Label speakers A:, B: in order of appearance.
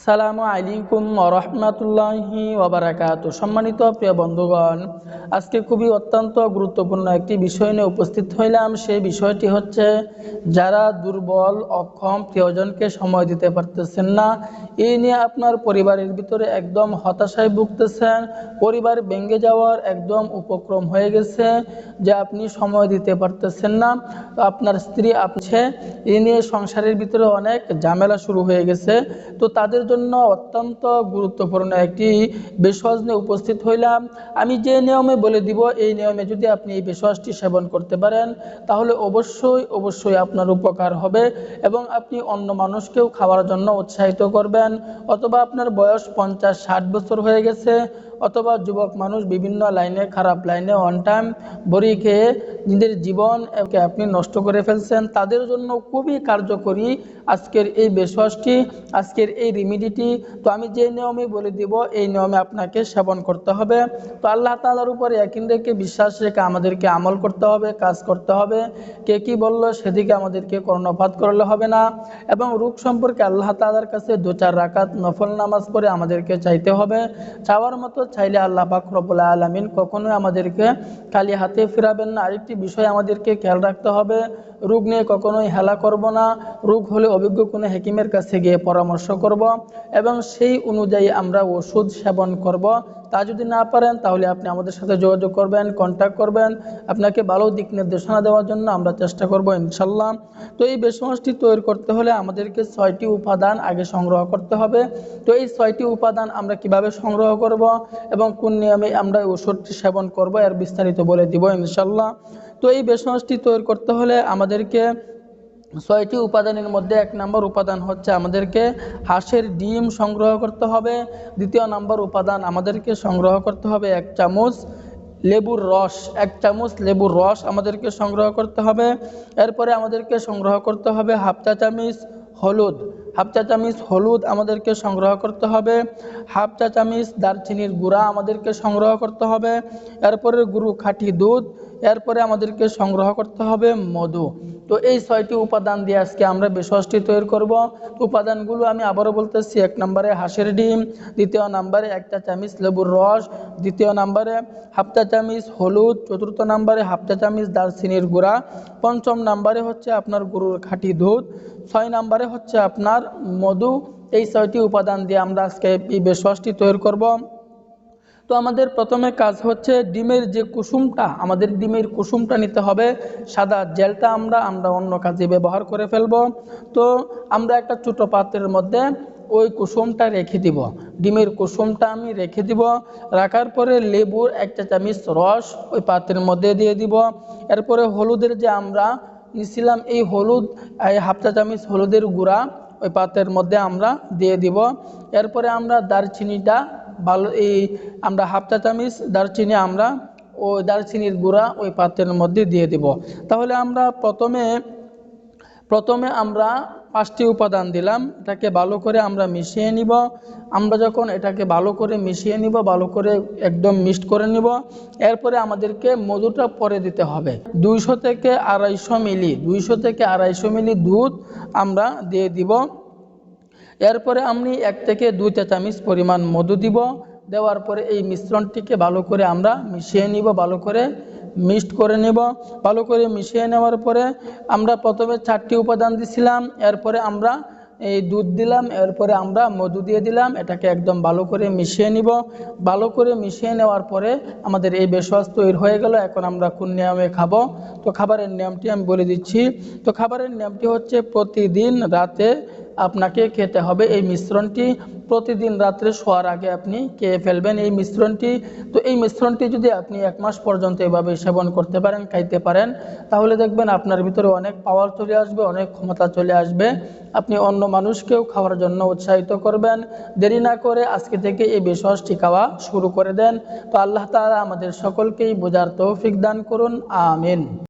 A: আসসালামু আলাইকুম ওয়া রাহমাতুল্লাহি ওয়া বারাকাতুহু। সম্মানিত প্রিয় বন্ধুগণ, আজকে খুবই অত্যন্ত গুরুত্বপূর্ণ একটি বিষয় নিয়ে উপস্থিত হইলাম। সেই বিষয়টি হচ্ছে যারা দুর্বল, অক্ষম, প্রিয়জনকে সময় দিতে পারতেছেন না, এই নিয়ে আপনার পরিবারের ভিতরে একদম হতাশায় ভুগতেছেন, পরিবার ভেঙে যাওয়ার একদম উপক্রম হয়ে গেছে যে আপনি সময় দিতে পারতেছেন না, আপনার স্ত্রী আছে, এই নিয়ে সংসারের ভিতরে অনেক ঝামেলা শুরু হয়ে গেছে। তো তাদের জন্য অত্যন্ত গুরুত্বপূর্ণ একটি ভেষজ নিয়ে উপস্থিত হইলাম। আমি যে নিয়মে বলে দিব, এই নিয়মে যদি আপনি এই ভেষজটি সেবন করতে পারেন তাহলে অবশ্যই আপনার উপকার হবে এবং আপনি অন্য মানুষকেও খাওয়ার জন্য উৎসাহিত করবেন। অথবা আপনার বয়স 50-60 বছর হয়ে গেছে, অথবা যুবক মানুষ বিভিন্ন লাইনে, খারাপ লাইনে অন টাইম বড়ি খেয়ে নিজের জীবন আপনি নষ্ট করে ফেলছেন, তাদের জন্য খুবই কার্যকরী আজকের এই ভেষজটি, আজকের এই রেমিডিটি। তো আমি যে নিয়মে বলে দিব, এই নিয়মে আপনাকে সেবন করতে হবে। তো আল্লাহ তাআলার উপরে ইয়াকিন রেখে, বিশ্বাস রেখে আমাদেরকে আমল করতে হবে, কাজ করতে হবে। কে কি বলল সেদিকে আমাদেরকে কর্ণপাত করলে হবে না। এবং রোগ সম্পর্কে আল্লাহ তাআলার কাছে 2-4 রাকাত নফল নামাজ পড়ে আমাদেরকে চাইতে হবে। চাওয়ার মতো চাইলে আল্লাহ পাক রব্বুল আলামিন কখনোই আমাদেরকে খালি হাতে ফিরাবেন না। আরেকটি বিষয় আমাদেরকে খেয়াল রাখতে হবে, রোগ নিয়ে কখনোই হেলা করব না। রোগ হলে অভিজ্ঞ কোনো হাকিমের কাছে গিয়ে পরামর্শ করব এবং সেই অনুযায়ী আমরা ওষুধ সেবন করব। তা যদি না পারেন তাহলে আপনি আমাদের সাথে যোগাযোগ করবেন, কন্ট্যাক্ট করবেন, আপনাকে ভালো দিক নির্দেশনা দেওয়ার জন্য আমরা চেষ্টা করব ইনশাল্লাহ। তো এই ভেষজটি তৈরি করতে হলে আমাদেরকে 6টি উপাদান আগে সংগ্রহ করতে হবে। তো এই 6টি উপাদান আমরা কিভাবে সংগ্রহ করব এবং কোন নিয়মে আমরা ওষুধটি সেবন করব এর বিস্তারিত বলে দিব ইনশাল্লাহ। তো এই ভেষজটি তৈরি করতে হলে আমাদেরকে 6টি উপাদানের মধ্যে 1 নম্বর উপাদান হচ্ছে আমাদেরকে হাঁসের ডিম সংগ্রহ করতে হবে। 2য় নম্বর উপাদান আমাদেরকে সংগ্রহ করতে হবে 1 চামচ লেবুর রস, 1 চামচ লেবুর রস আমাদেরকে সংগ্রহ করতে হবে। এরপরে আমাদেরকে সংগ্রহ করতে হবে হাফ চা চামচ হলুদ, হাফ চা চামচ হলুদ আমাদেরকে সংগ্রহ করতে হবে। হাফ চা চামচ দারচিনির গুঁড়া আমাদেরকে সংগ্রহ করতে হবে। এরপরে গুঁড়ো খাঁটি দুধ, এরপরে আমাদেরকে সংগ্রহ করতে হবে মধু। তো এই 6টি উপাদান দিয়ে আজকে আমরা ভেষজটি তৈরি করব। উপাদানগুলো আমি আবারও বলতেছি, 1 নম্বরে হাঁসের ডিম, 2য় নম্বরে 1 চা চামচ লেবুর রস, 2য় নম্বরে হাফ চা চামচ হলুদ, 4র্থ নম্বরে হাফ চা চামচ দারচিনির গুঁড়া, 5ম নম্বরে হচ্ছে আপনার গরুর খাঁটি দুধ, 6 নম্বরে হচ্ছে আপনার মধু। এই 6টি উপাদান দিয়ে আমরা আজকে এই ভেষজটি তৈরি করব। তো আমাদের প্রথমে কাজ হচ্ছে ডিমের যে কুসুমটা, আমাদের ডিমের কুসুমটা নিতে হবে। সাদা জেলটা আমরা অন্য কাজে ব্যবহার করে ফেলব। তো আমরা একটা ছোটো পাত্রের মধ্যে ওই কুসুমটা রেখে দিব, ডিমের কুসুমটা আমি রেখে দিব। রাখার পরে লেবুর 1 চা চামচ রস ওই পাত্রের মধ্যে দিয়ে দিব। এরপরে হলুদের যে আমরা নিছিলাম, এই হলুদ, এই হাফ চা চামচ হলুদের গুঁড়া ওই পাত্রের মধ্যে আমরা দিয়ে দিব। এরপরে আমরা দারচিনিটা ভালো, এই আমরা হাফ চা চামচ দারচিনি আমরা ওই দারচিনির গুঁড়া ওই পাত্রের মধ্যে দিয়ে দিব। তাহলে আমরা প্রথমে আমরা 5টি উপাদান দিলাম, এটাকে ভালো করে আমরা মিশিয়ে নিব। আমরা যখন এটাকে ভালো করে মিশিয়ে নিব, ভালো করে একদম মিক্সড করে নিব, এরপরে আমাদেরকে মধুটা পরে দিতে হবে। 200 থেকে 250 মিলি দুধ আমরা দিয়ে দিব। এরপরে আমি 1 থেকে 2 চা চামচ পরিমাণ মধু দিব। দেওয়ার পরে এই মিশ্রণটিকে ভালো করে আমরা মিশিয়ে নিব, ভালো করে মিক্সড করে নেব। ভালো করে মিশিয়ে নেওয়ার পরে আমরা প্রথমে 4টি উপাদান দিছিলাম, এরপরে আমরা এই দুধ দিলাম, এরপরে আমরা মধু দিয়ে দিলাম। এটাকে একদম ভালো করে মিশিয়ে নিব। ভালো করে মিশিয়ে নেওয়ার পরে আমাদের এই ভেষজ তৈরি হয়ে গেল। এখন আমরা কোন নিয়মে খাবো, তো খাবারের নিয়মটি আমি বলে দিচ্ছি। তো খাবারের নিয়মটি হচ্ছে প্রতিদিন রাতে আপনাকে খেতে হবে এই মিশ্রণটি। প্রতিদিন রাত্রে শোয়ার আগে আপনি খেয়ে ফেলবেন এই মিশ্রণটি। তো এই মিশ্রণটি যদি আপনি 1 মাস পর্যন্ত এভাবে সেবন করতে পারেন, খাইতে পারেন, তাহলে দেখবেন আপনার ভিতরে অনেক পাওয়ার চলে আসবে, অনেক ক্ষমতা চলে আসবে। আপনি অন্য মানুষকেও খাওয়ার জন্য উৎসাহিত করবেন। দেরি না করে আজকে থেকে এই ভেষজটি খাওয়া শুরু করে দেন। তো আল্লাহ তাআলা আমাদের সকলকেই বোঝার তৌফিক দান করুন, আমিন।